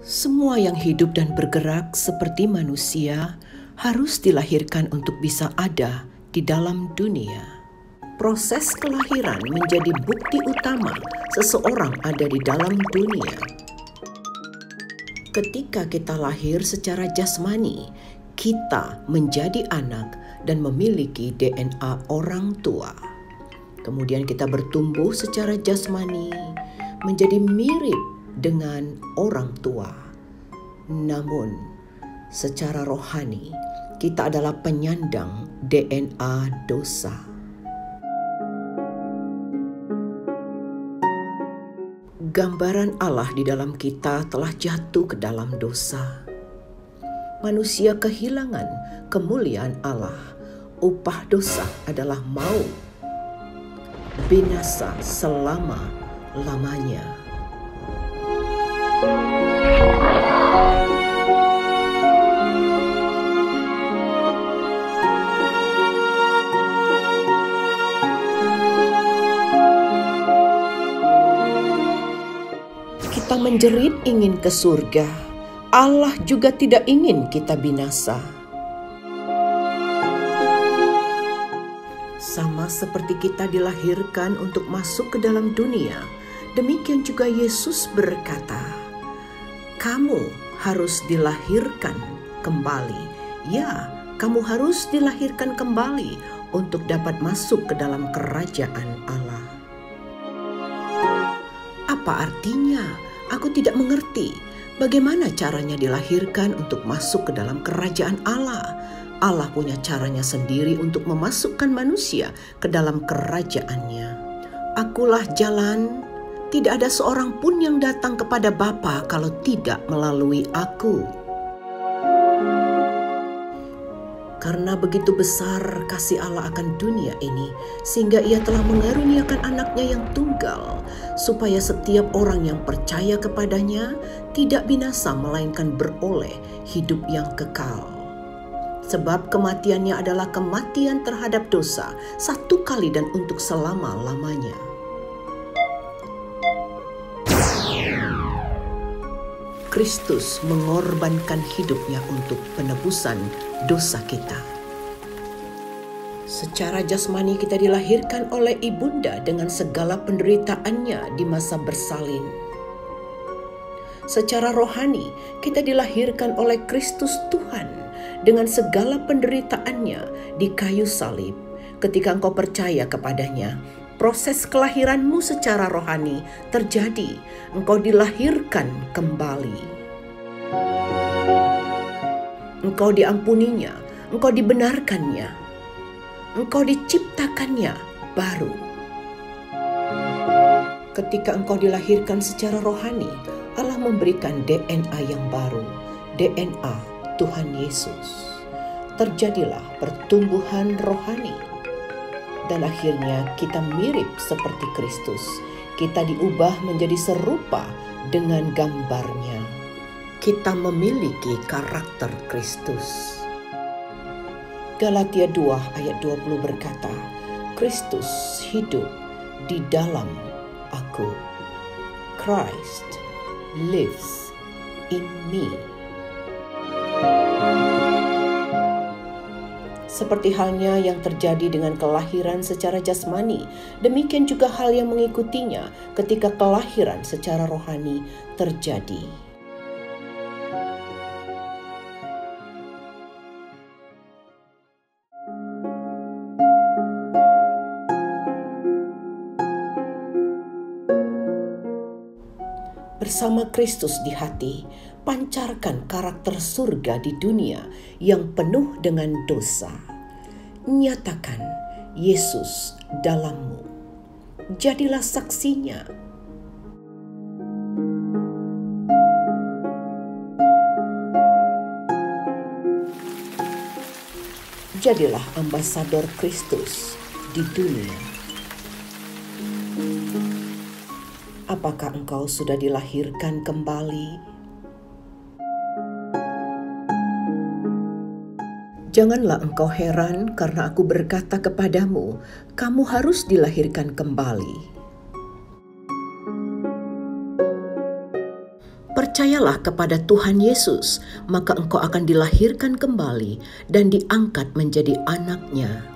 Semua yang hidup dan bergerak seperti manusia harus dilahirkan untuk bisa ada di dalam dunia. Proses kelahiran menjadi bukti utama seseorang ada di dalam dunia. Ketika kita lahir secara jasmani, kita menjadi anak dan memiliki DNA orang tua. Kemudian kita bertumbuh secara jasmani menjadi mirip dengan orang tua. Namun, secara rohani, kita adalah penyandang DNA dosa. Gambaran Allah di dalam kita telah jatuh ke dalam dosa. Manusia kehilangan kemuliaan Allah. Upah dosa adalah maut, binasa selama-lamanya. Kita menjerit ingin ke surga. Allah juga tidak ingin kita binasa. Sama seperti kita dilahirkan untuk masuk ke dalam dunia, demikian juga Yesus berkata, "Kamu harus dilahirkan kembali." Ya, kamu harus dilahirkan kembali untuk dapat masuk ke dalam kerajaan Allah. Apa artinya? Aku tidak mengerti. Bagaimana caranya dilahirkan untuk masuk ke dalam kerajaan Allah? Allah punya caranya sendiri untuk memasukkan manusia ke dalam kerajaannya. Akulah jalan, tidak ada seorang pun yang datang kepada Bapa kalau tidak melalui aku. Karena begitu besar kasih Allah akan dunia ini, sehingga Ia telah mengaruniakan anaknya yang tunggal, supaya setiap orang yang percaya kepadanya tidak binasa melainkan beroleh hidup yang kekal. Sebab kematiannya adalah kematian terhadap dosa, satu kali dan untuk selama-lamanya. Kristus mengorbankan hidupnya untuk penebusan dosa kita. Secara jasmani kita dilahirkan oleh ibunda dengan segala penderitaannya di masa bersalin. Secara rohani kita dilahirkan oleh Kristus Tuhan dengan segala penderitaannya di kayu salib. Ketika engkau percaya kepadanya, proses kelahiranmu secara rohani terjadi. Engkau dilahirkan kembali. Engkau diampuninya, engkau dibenarkannya, engkau diciptakannya baru. Ketika engkau dilahirkan secara rohani, Allah memberikan DNA yang baru, DNA Tuhan Yesus. Terjadilah pertumbuhan rohani. Dan akhirnya kita mirip seperti Kristus. Kita diubah menjadi serupa dengan gambarnya. Kita memiliki karakter Kristus. Galatia 2 ayat 20 berkata, Kristus hidup di dalam aku. Christ lives in me. Seperti halnya yang terjadi dengan kelahiran secara jasmani, demikian juga hal yang mengikutinya ketika kelahiran secara rohani terjadi. Bersama Kristus di hati, pancarkan karakter surga di dunia yang penuh dengan dosa. Nyatakan Yesus dalammu. Jadilah saksinya. Jadilah ambasador Kristus di dunia. Apakah engkau sudah dilahirkan kembali? Janganlah engkau heran karena aku berkata kepadamu, kamu harus dilahirkan kembali. percayalah kepada Tuhan Yesus, maka engkau akan dilahirkan kembali dan diangkat menjadi anak-Nya.